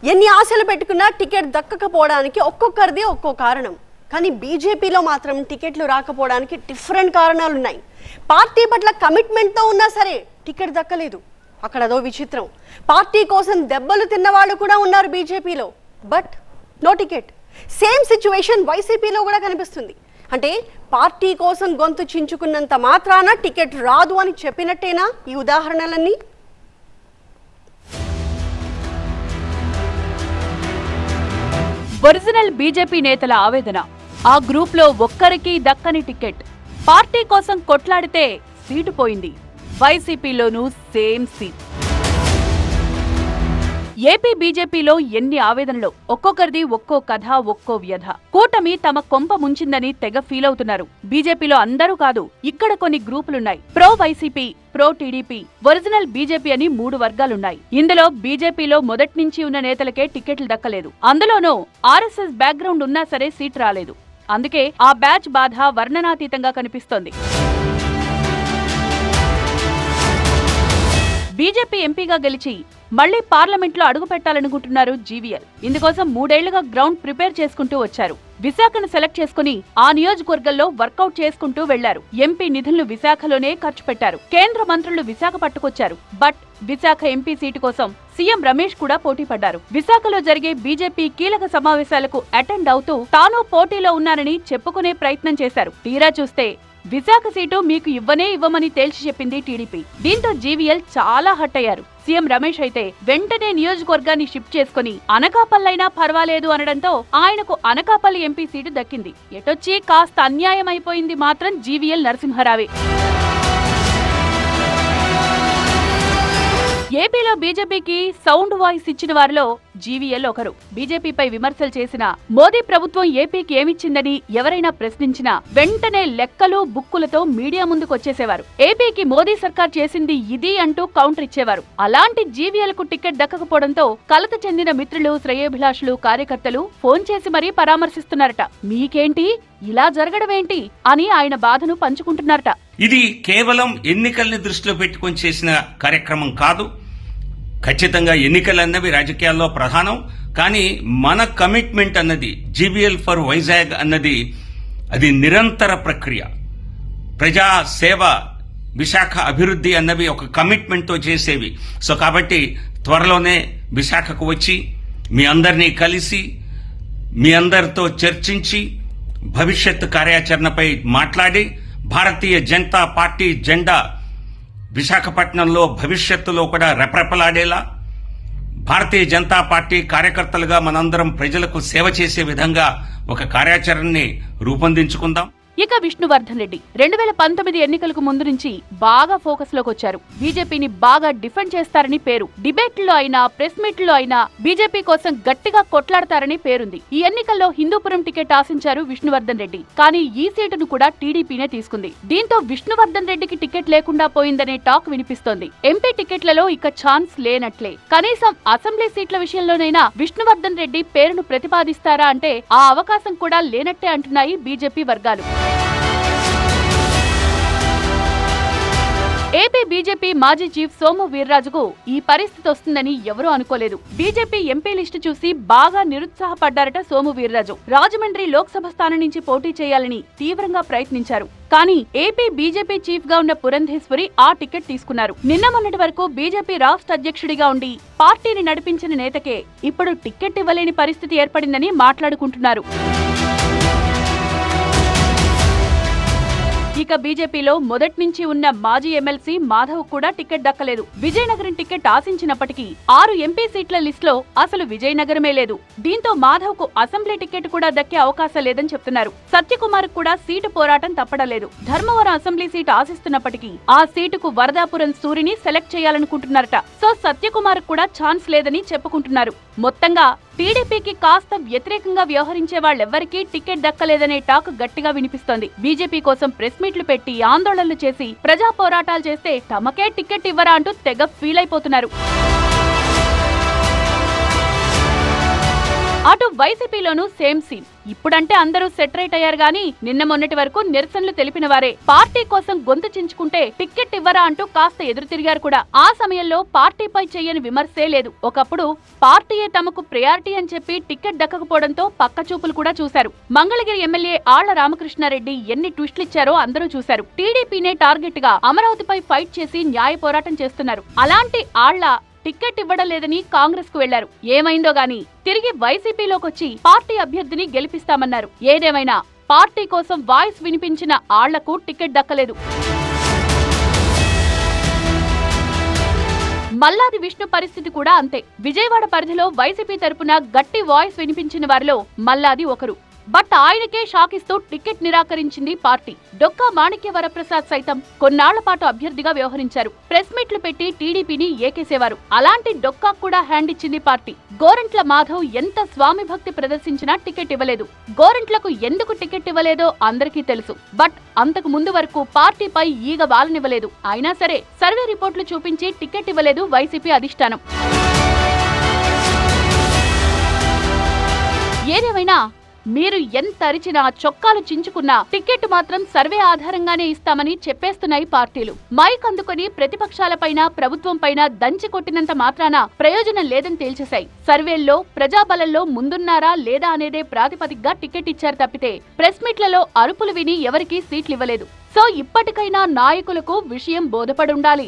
ఎన్ని ఆశలు పెట్టుకున్నా టికెట్ దక్కకపోవడానికి ఒక్కొక్కరిది ఒక్కో కారణం. కానీ బీజేపీలో మాత్రం టికెట్లు రాకపోవడానికి డిఫరెంట్ కారణాలు ఉన్నాయి. పార్టీ పట్ల కమిట్మెంట్తో ఉన్నా సరే టికెట్ దక్కలేదు. అక్కడ అదో విచిత్రం. పార్టీ కోసం దెబ్బలు తిన్న వాళ్ళు కూడా ఉన్నారు బీజేపీలో, but no ticket. Same situation వైసీపీలో కూడా కనిపిస్తుంది. అంటే పార్టీ కోసం గొంతు చించుకున్నంత మాత్రాన టికెట్ రాదు అని చెప్పినట్టేనా ఈ ఉదాహరణలన్నీ? ఒరిజినల్ బీజేపీ నేతల ఆవేదన. ఆ గ్రూప్లో ఒక్కరికి దక్కని టికెట్. పార్టీ కోసం కొట్లాడితే సీటు పోయింది. వైసీపీలోనూ సేమ్ సీట్. ఏపీ బీజేపీలో ఎన్ని ఆవేదనలు. ఒక్కొక్కరిది ఒక్కో కథ, ఒక్కో వ్యధ. కూటమి తమ కొంప ముంచిందని తెగ ఫీల్ అవుతున్నారు. బీజేపీలో అందరూ కాదు, ఇక్కడ కొన్ని గ్రూపులున్నాయి. Pro YCP, pro TDP, original BJP అని 3 వర్గాలున్నాయి. ఇందులో బీజేపీలో మొదటి నుంచి ఉన్న నేతలకే టికెట్లు దక్కలేదు. అందులోనూ ఆర్ఎస్ఎస్ బ్యాక్గ్రౌండ్ ఉన్నా సరే సీట్ రాలేదు. అందుకే ఆ బ్యాచ్ బాధ వర్ణనాతీతంగా కనిపిస్తోంది. బీజేపీ ఎంపీగా గెలిచి మళ్లీ పార్లమెంట్లో అడుగు పెట్టాలనుకుంటున్నారు జీవీఎల్. ఇందుకోసం 3 ఏళ్లుగా గ్రౌండ్ ప్రిపేర్ చేసుకుంటూ వచ్చారు. విశాఖను సెలెక్ట్ చేసుకుని ఆ నియోజకవర్గంలో వర్కౌట్ చేసుకుంటూ వెళ్లారు. ఎంపీ నిధులను విశాఖలోనే ఖర్చు పెట్టారు. కేంద్ర మంత్రులు విశాఖ పట్టుకొచ్చారు. బట్ విశాఖ ఎంపీ సీటు కోసం సీఎం రమేష్ కూడా పోటీ పడ్డారు. విశాఖలో జరిగే బీజేపీ కీలక సమావేశాలకు అటెండ్ అవుతూ తాను పోటీలో ఉన్నానని చెప్పుకునే ప్రయత్నం చేశారు. తీరా చూస్తే విశాఖ సీటు మీకు ఇవ్వమని తేల్చి చెప్పింది టీడీపీ. దీంతో జీవీఎల్ చాలా హట్ అయ్యారు. సీఎం రమేష్ అయితే వెంటనే నియోజకవర్గాన్ని షిఫ్ట్ చేసుకుని అనకాపల్లైనా పర్వాలేదు అనడంతో ఆయనకు అనకాపల్లి ఎంపీ సీటు దక్కింది. ఎటొచ్చి కాస్త అన్యాయం అయిపోయింది మాత్రం జీవీఎల్ నరసింహారావే. ఏపీలో బీజేపీకి సౌండ్ వాయిస్ ఇచ్చిన వారిలో జీవీఎల్ ఒకరు. బీజేపీపై విమర్శలు చేసినా, మోదీ ప్రభుత్వం ఏపీకి ఏమిచ్చిందని ఎవరైనా ప్రశ్నించినా వెంటనే లెక్కలు బుక్కులతో మీడియా ముందుకొచ్చేసేవారు. ఏపీకి మోదీ సర్కార్ చేసింది ఇది అంటూ కౌంటర్ ఇచ్చేవారు. అలాంటి జీవీఎల్ కు టికెట్ దక్కకపోవడంతో కలత చెందిన మిత్రులు, శ్రేయోభిలాషులు, కార్యకర్తలు ఫోన్ చేసి మరీ పరామర్శిస్తున్నారట. మీకేంటి, ఇలా జరగడమేంటి అని ఆయన బాధను పంచుకుంటున్నారట. ఇది కేవలం ఎన్నికల్ని దృష్టిలో పెట్టుకొని చేసిన కార్యక్రమం కాదు. ఖచ్చితంగా ఎన్నికలన్నవి రాజకీయాల్లో ప్రధానం. కానీ మన కమిట్మెంట్ అన్నది, జీవీఎల్ ఫర్ వైజాగ్ అన్నది, అది నిరంతర ప్రక్రియ. ప్రజా సేవ, విశాఖ అభివృద్ధి అన్నవి ఒక కమిట్మెంట్తో చేసేవి. సో కాబట్టి త్వరలోనే విశాఖకు వచ్చి మీ అందరినీ కలిసి, మీ అందరితో చర్చించి, భవిష్యత్ కార్యాచరణపై మాట్లాడి, భారతీయ జనతా పార్టీ జెండా విశాఖపట్నంలో భవిష్యత్తులో కూడా రెపరెపలాడేలా, భారతీయ జనతా పార్టీ కార్యకర్తలుగా మనందరం ప్రజలకు సేవ చేసే విధంగా ఒక కార్యాచరణని రూపొందించుకుందాం. ఇక విష్ణువర్ధన్ రెడ్డి 2019 ఎన్నికలకు ముందు నుంచి బాగా ఫోకస్ లోకి వచ్చారు. బీజేపీని బాగా డిఫెండ్ చేస్తారని పేరు. డిబేట్లో అయినా, ప్రెస్ మీట్లో అయినా బీజేపీ కోసం గట్టిగా కొట్లాడతారని పేరుంది. ఈ ఎన్నికల్లో హిందూపురం టికెట్ ఆశించారు విష్ణువర్ధన్ రెడ్డి. కానీ ఈ సీటును కూడా టీడీపీనే తీసుకుంది. దీంతో విష్ణువర్ధన్ రెడ్డికి టికెట్ లేకుండా పోయిందనే టాక్ వినిపిస్తోంది. ఎంపీ టికెట్లలో ఇక ఛాన్స్ లేనట్లే. కనీసం అసెంబ్లీ సీట్ల విషయంలోనైనా విష్ణువర్ధన్ రెడ్డి పేరును ప్రతిపాదిస్తారా అంటే ఆ అవకాశం కూడా లేనట్టే అంటున్నాయి బీజేపీ వర్గాలు. ఏపీ బీజేపీ మాజీ చీఫ్ సోము వీర్రాజుకు ఈ పరిస్థితి వస్తుందని ఎవరూ అనుకోలేదు. బీజేపీ ఎంపీ లిస్టు చూసి బాగా నిరుత్సాహపడ్డారట సోము వీర్రాజు. రాజమండ్రి లోక్సభ స్థానం నుంచి పోటీ చేయాలని తీవ్రంగా ప్రయత్నించారు. కానీ ఏపీ బీజేపీ చీఫ్ గా ఉన్న పురంధేశ్వరి ఆ టికెట్ తీసుకున్నారు. నిన్న మొన్నటి వరకు బీజేపీ రాష్ట్ర అధ్యక్షుడిగా ఉండి పార్టీని నడిపించిన నేతకే ఇప్పుడు టికెట్ ఇవ్వలేని పరిస్థితి ఏర్పడిందని మాట్లాడుకుంటున్నారు. ఇక బీజేపీలో మొదటి నుంచి ఉన్న మాజీ ఎమ్మెల్సీ మాధవ్ కూడా టికెట్ దక్కలేదు. విజయనగరం టికెట్ ఆశించినప్పటికీ 6 ఎంపీ సీట్ల లిస్టులో అసలు విజయనగరమే లేదు. దీంతో మాధవ్ కు అసెంబ్లీ టికెట్ కూడా దక్కే అవకాశం లేదని చెప్తున్నారు. సత్యకుమార్ కూడా సీటు పోరాటం తప్పడలేదు. ధర్మవరం అసెంబ్లీ సీటు ఆశిస్తున్నప్పటికీ ఆ సీటుకు వరదాపురం సూరిని సెలెక్ట్ చేయాలనుకుంటున్నారట. సో సత్యకుమార్ కూడా ఛాన్స్ లేదని చెప్పుకుంటున్నారు. మొత్తంగా టీడీపీకి కాస్త వ్యతిరేకంగా వ్యవహరించే వాళ్ళెవ్వరికీ టికెట్ దక్కలేదనే టాక్ గట్టిగా వినిపిస్తోంది. బీజేపీ కోసం ప్రెస్ మీట్లు పెట్టి, ఆందోళనలు చేసి, ప్రజా పోరాటాలు చేస్తే తమకే టికెట్ ఇవ్వరా అంటూ తెగ ఫీల్ అయిపోతున్నారు. అటు వైసీపీలోనూ సేమ్ సీన్. ఇప్పుడంటే అందరూ సెటరేట్ అయ్యారు గానీ నిన్న మొన్నటి వరకు నిరసనలు తెలిపిన వారే పార్టీ కోసం గొంతు చించుకుంటే టికెట్ ఇవ్వరా అంటూ కాస్త ఎదురు తిరిగారు కూడా. ఆ సమయంలో పార్టీపై చేయని విమర్శే లేదు. ఒకప్పుడు పార్టీయే తమకు ప్రయారిటీ అని చెప్పి టికెట్ దక్కకపోవడంతో పక్క చూపులు కూడా చూశారు. మంగళగిరి ఎమ్మెల్యే ఆళ్ల రామకృష్ణారెడ్డి ఎన్ని ట్విస్టులిచ్చారో అందరూ చూశారు. టీడీపీనే టార్గెట్ గా అమరావతిపై ఫైట్ చేసి న్యాయ పోరాటం చేస్తున్నారు. అలాంటి ఆళ్ల టికెట్ ఇవ్వడం లేదని కాంగ్రెస్ కు వెళ్లారు. ఏమైందో గానీ తిరిగి వైసీపీలోకొచ్చి పార్టీ అభ్యర్థిని గెలిపిస్తామన్నారు. ఏదేమైనా పార్టీ కోసం వాయిస్ వినిపించిన ఆళ్లకు టికెట్ దక్కలేదు. మల్లాది విష్ణు పరిస్థితి కూడా అంతే. విజయవాడ పరిధిలో వైసీపీ తరపున గట్టి వాయిస్ వినిపించిన వారిలో మల్లాది ఒకరు. బట్ ఆయనకే షాక్ ఇస్తూ టికెట్ నిరాకరించింది పార్టీ. డొక్కా మాణిక్య వరప్రసాద్ సైతం కొన్నాళ్ల పాటు అభ్యర్థిగా వ్యవహరించారు. ప్రెస్ మీట్లు పెట్టి టీడీపీని ఏకేసేవారు. అలాంటి డొక్కా కూడా హ్యాండ్ ఇచ్చింది పార్టీ. గోరంట్ల మాధవ్ ఎంత స్వామి భక్తి ప్రదర్శించినా టికెట్ ఇవ్వలేదు. గోరంట్లకు ఎందుకు టికెట్ ఇవ్వలేదో అందరికీ తెలుసు. బట్ అంతకు ముందు వరకు పార్టీపై ఈగ వాలనివ్వలేదు. అయినా సరే సర్వే రిపోర్టులు చూపించి టికెట్ ఇవ్వలేదు వైసీపీ అధిష్టానం. ఏదేమైనా మీరు ఎంత అరిచినా చొక్కాలు చించుకున్నా టికెట్ మాత్రం సర్వే ఆధారంగానే ఇస్తామని చెప్పేస్తున్నాయి పార్టీలు. మైక్ అందుకొని ప్రతిపక్షాలపైన ప్రభుత్వంపైన దంచి కొట్టినంత మాత్రాన ప్రయోజనం లేదని తేల్చేశాయి. సర్వేల్లో ప్రజాబలంలో ముందున్నారా లేదా అనేదే ప్రాతిపదికగా టికెట్ ఇచ్చారు తప్పితే ప్రెస్ మీట్లలో అరుపులు విని ఎవరికీ సీట్లు ఇవ్వలేదు. సో ఇప్పటికైనా నాయకులకు విషయం బోధపడుండాలి.